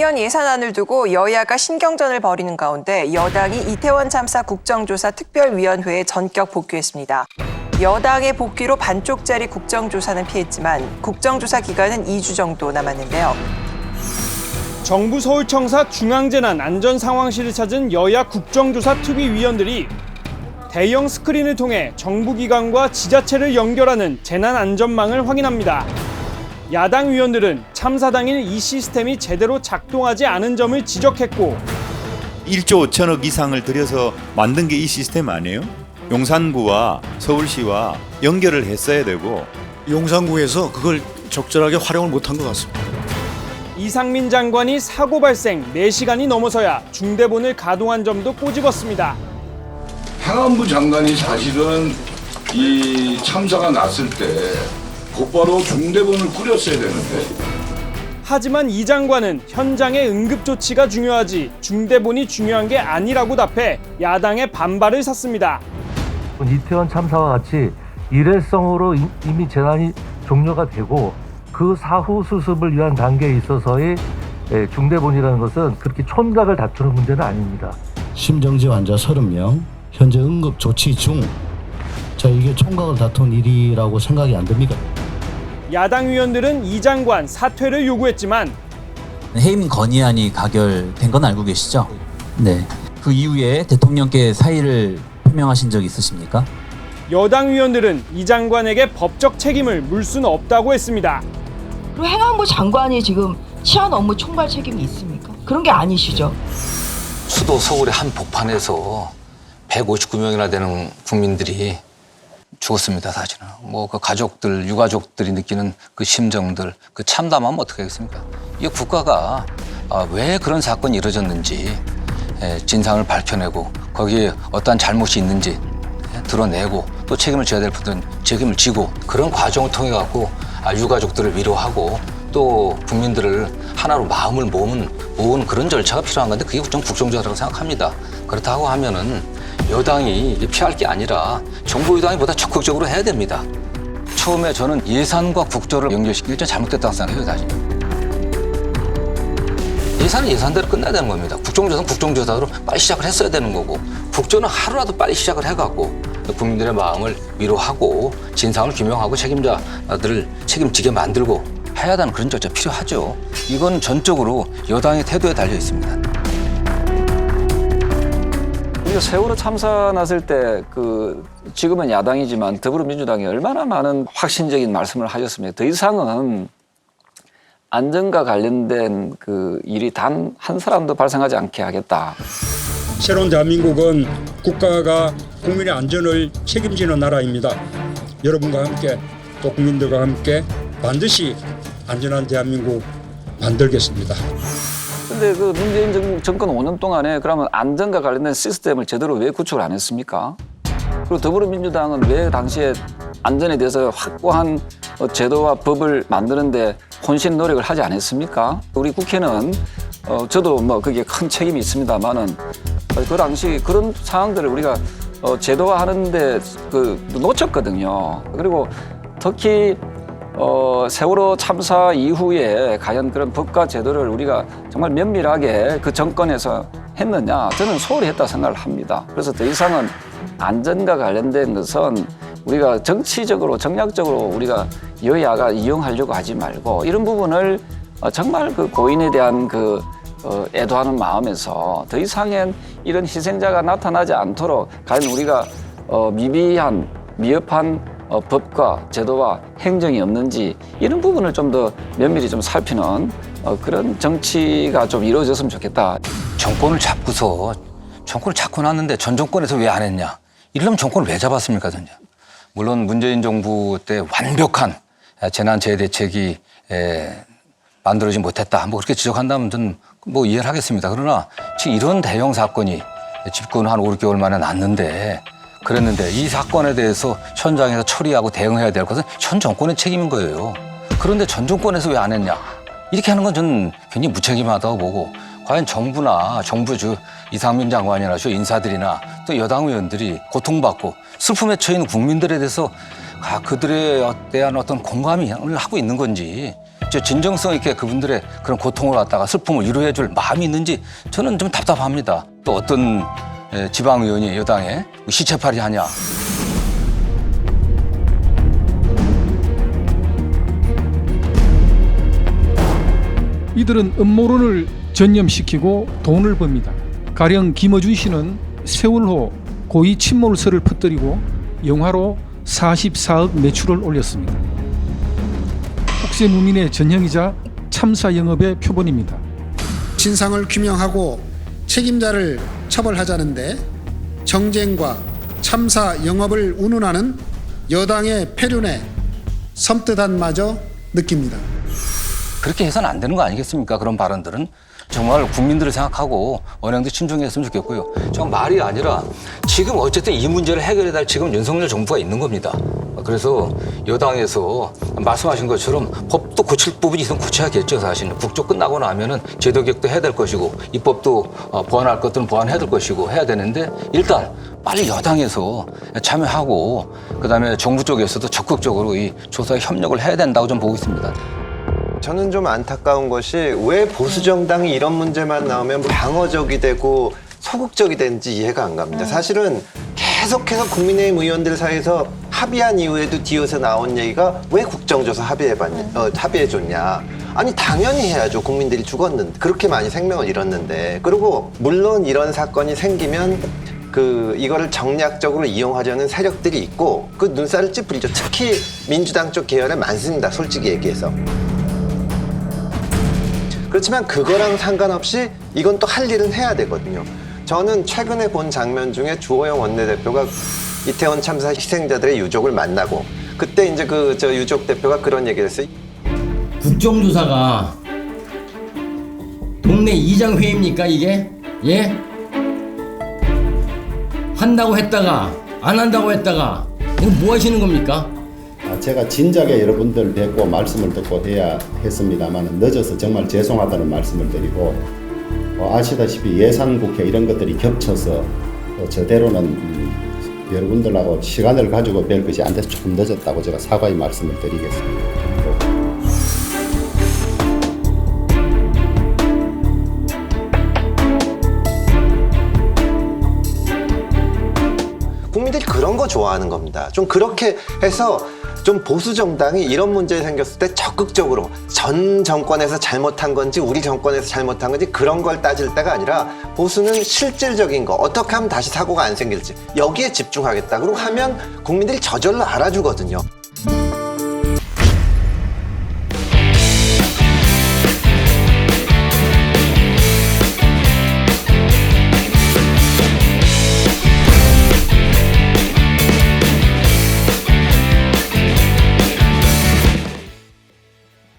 내년 예산안을 두고 여야가 신경전을 벌이는 가운데 여당이 이태원 참사 국정조사 특별위원회에 전격 복귀했습니다. 여당의 복귀로 반쪽짜리 국정조사는 피했지만 국정조사 기간은 2주 정도 남았는데요. 정부 서울청사 중앙재난안전상황실을 찾은 여야 국정조사 특위위원들이 대형 스크린을 통해 정부기관과 지자체를 연결하는 재난안전망을 확인합니다. 야당 위원들은 참사 당일 이 시스템이 제대로 작동하지 않은 점을 지적했고 1조 5천억 이상을 들여서 만든 게 이 시스템 아니에요? 용산구와 서울시와 연결을 했어야 되고 용산구에서 그걸 적절하게 활용을 못한 것 같습니다. 이상민 장관이 사고 발생 4시간이 넘어서야 중대본을 가동한 점도 꼬집었습니다. 행안부 장관이 사실은 이 참사가 났을 때 곧바로 중대본을 꾸렸어야 되는데. 하지만 이 장관은 현장의 응급조치가 중요하지 중대본이 중요한 게 아니라고 답해 야당의 반발을 샀습니다. 이태원 참사와 같이 일회성으로 이미 재난이 종료가 되고 그 사후 수습을 위한 단계에 있어서의 중대본이라는 것은 그렇게 촌각을 다투는 문제는 아닙니다. 심정지 환자 30명, 현재 응급조치 중. 이게 촌각을 다툰 일이라고 생각이 안 듭니다. 야당 위원들은 이 장관 사퇴를 요구했지만 해임 건의안이 가결된 건 알고 계시죠? 네. 그 이후에 대통령께 사의를 표명하신 적 있으십니까? 여당 위원들은 이 장관에게 법적 책임을 물 수는 없다고 했습니다. 그리고 행안부 장관이 지금 치안 업무 총괄 책임이 있습니까? 그런 게 아니시죠? 수도 서울의 한 복판에서 159명이나 되는 국민들이 죽었습니다, 사실은. 그 가족들, 유가족들이 느끼는 그 심정들, 그 참담하면 어떻게 하겠습니까? 이 국가가 왜 그런 사건이 이루어졌는지 진상을 밝혀내고 거기에 어떠한 잘못이 있는지 드러내고 또 책임을 져야 될 분들은 책임을 지고 그런 과정을 통해 갖고 유가족들을 위로하고 또 국민들을 하나로 마음을 모으는 그런 절차가 필요한 건데 그게 국정조사라고 생각합니다. 그렇다고 하면은 여당이 피할 게 아니라 정부 여당이 보다 적극적으로 해야 됩니다. 처음에 저는 예산과 국조를 연결시키기 전 잘못됐다고 생각해요, 사실. 예산은 예산대로 끝나야 되는 겁니다. 국정조사는 국정조사로 빨리 시작을 했어야 되는 거고 국조는 하루라도 빨리 시작을 해갖고 국민들의 마음을 위로하고 진상을 규명하고 책임자들을 책임지게 만들고 해야 하는 그런 절차 필요하죠. 이건 전적으로 여당의 태도에 달려 있습니다. 우리가 세월호 참사 났을 때 지금은 야당이지만 더불어민주당이 얼마나 많은 확신적인 말씀을 하셨습니까? 더 이상은 안전과 관련된 일이 단 한 사람도 발생하지 않게 하겠다. 새로운 대한민국은 국가가 국민의 안전을 책임지는 나라입니다. 여러분과 함께 또 국민들과 함께 반드시 안전한 대한민국 만들겠습니다. 근데 문재인 정권 5년 동안에 그러면 안전과 관련된 시스템을 제대로 왜 구축을 안 했습니까? 그리고 더불어민주당은 왜 당시에 안전에 대해서 확고한 제도와 법을 만드는데 혼신 노력을 하지 않았습니까? 우리 국회는 저도 그게 큰 책임이 있습니다만은 그 당시 그런 상황들을 우리가 제도화하는데 놓쳤거든요. 그리고 특히 세월호 참사 이후에 과연 그런 법과 제도를 우리가 정말 면밀하게 그 정권에서 했느냐, 저는 소홀히 했다 생각을 합니다. 그래서 더 이상은 안전과 관련된 것은 우리가 정치적으로 정략적으로 우리가 여야가 이용하려고 하지 말고 이런 부분을 정말 고인에 대한 애도하는 마음에서 더 이상은 이런 희생자가 나타나지 않도록 과연 우리가 미흡한 법과 제도와 행정이 없는지 이런 부분을 좀 더 면밀히 좀 살피는 그런 정치가 좀 이루어졌으면 좋겠다. 정권을 잡고 났는데 전 정권에서 왜 안 했냐? 이러려면 정권을 왜 잡았습니까, 전혀? 물론 문재인 정부 때 완벽한 재난재해 대책이 만들어지지 못했다. 그렇게 지적한다면 저는 이해를 하겠습니다. 그러나 지금 이런 대형 사건이 집권 한 5, 6개월 만에 났는데 그랬는데 이 사건에 대해서 현장에서 처리하고 대응해야 될 것은 현 정권의 책임인 거예요. 그런데 전 정권에서 왜 안 했냐? 이렇게 하는 건 저는 굉장히 무책임하다고 보고 과연 정부나 정부 이상민 장관이나 인사들이나 또 여당 의원들이 고통받고 슬픔에 처해 있는 국민들에 대해서 그들에 대한 어떤 공감을 하고 있는 건지 저 진정성 있게 그분들의 그런 고통을 갖다가 슬픔을 위로해 줄 마음이 있는지 저는 좀 답답합니다. 또 어떤 지방의원이 여당에 시체팔이 하냐. 이들은 음모론을 전념시키고 돈을 법니다. 가령 김어준 씨는 세월호 고의 침몰설을 퍼뜨리고 영화로 44억 매출을 올렸습니다. 국세무민의 전형이자 참사 영업의 표본입니다. 진상을 규명하고 책임자를 처벌하자는데 정쟁과 참사 영업을 운운하는 여당의 폐륜에 섬뜩함마저 느낍니다. 그렇게 해서는 안 되는 거 아니겠습니까? 그런 발언들은 정말 국민들을 생각하고 언행도 신중했으면 좋겠고요. 정말 말이 아니라 지금 어쨌든 이 문제를 해결해야 할 지금 윤석열 정부가 있는 겁니다. 그래서 여당에서 말씀하신 것처럼 법도 고칠 부분이 있으면 고쳐야겠죠. 사실은 국조 끝나고 나면은 제도 개혁도 해야 될 것이고 입법도 보완할 것들은 보완해야 될 것이고 해야 되는데 일단 빨리 여당에서 참여하고 그다음에 정부 쪽에서도 적극적으로 이 조사에 협력을 해야 된다고 좀 보고 있습니다. 저는 좀 안타까운 것이 왜 보수 정당이 이런 문제만 나오면 방어적이 되고 소극적이 되는지 이해가 안 갑니다. 사실은 계속해서 국민의힘 의원들 사이에서 합의한 이후에도 뒤에서 나온 얘기가 왜 국정조사 합의해줬냐. 아니 당연히 해야죠. 국민들이 죽었는데 그렇게 많이 생명을 잃었는데. 그리고 물론 이런 사건이 생기면 이거를 정략적으로 이용하려는 세력들이 있고 그 눈살을 찌푸리죠. 특히 민주당 쪽 계열에 많습니다. 솔직히 얘기해서. 그렇지만 그거랑 상관없이 이건 또 할 일은 해야 되거든요. 저는 최근에 본 장면 중에 주호영 원내대표가 이태원 참사 희생자들의 유족을 만나고 그때 이제 저 유족 대표가 그런 얘기를 했어요. 국정조사가 동네 이장 회의입니까 이게? 예? 한다고 했다가 안 한다고 했다가 이거 뭐 하시는 겁니까? 제가 진작에 여러분들 뵙고 말씀을 듣고 해야 했습니다만 늦어서 정말 죄송하다는 말씀을 드리고 아시다시피 예산국회 이런 것들이 겹쳐서 저대로는 여러분들하고 시간을 가지고 뵐 것이 안 돼서 조금 늦었다고 제가 사과의 말씀을 드리겠습니다. 국민들이 그런 거 좋아하는 겁니다. 좀 그렇게 해서 좀 보수 정당이 이런 문제 생겼을 때 적극적으로 전 정권에서 잘못한 건지 우리 정권에서 잘못한 건지 그런 걸 따질 때가 아니라 보수는 실질적인 거 어떻게 하면 다시 사고가 안 생길지 여기에 집중하겠다. 그리고 하면 국민들이 저절로 알아주거든요.